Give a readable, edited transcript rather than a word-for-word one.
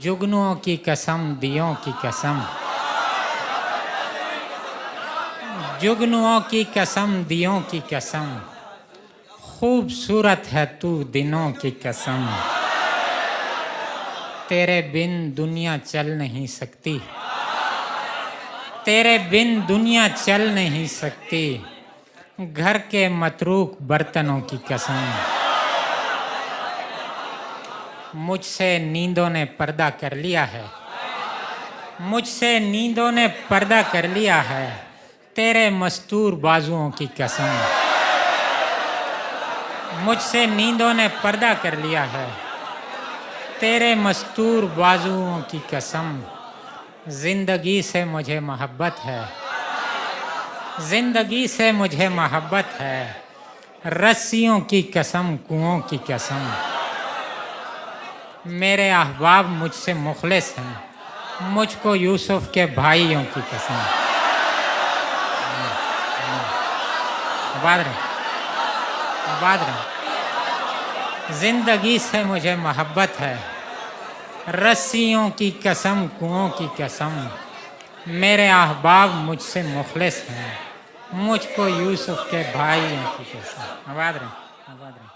जुगनुओं की कसम, दियों की कसम, जुगनुओं की कसम, दियों की कसम, खूबसूरत है तू दिनों की कसम। तेरे बिन दुनिया चल नहीं सकती, तेरे बिन दुनिया चल नहीं सकती, घर के मतरूक बर्तनों की कसम। मुझसे नींदों ने पर्दा कर लिया है, मुझसे नींदों ने पर्दा कर लिया है, तेरे मस्तूर बाजुओं की कसम। मुझसे नींदों ने पर्दा कर लिया है, तेरे मस्तूर बाजुओं की कसम। जिंदगी से मुझे मोहब्बत है, जिंदगी से मुझे मोहब्बत है, रस्सियों की कसम, कुओं की कसम। मेरे अहबाब मुझसे मुखलिस हैं, मुझको यूसुफ के भाइयों की कसम। आबाद रहे। जिंदगी से मुझे मोहब्बत है, रस्सियों की कसम, कुओं की कसम। मेरे अहबाब मुझसे मुखलिस हैं, मुझको यूसुफ के भाइयों की कसम। आबाद रहे, आबाद रहे।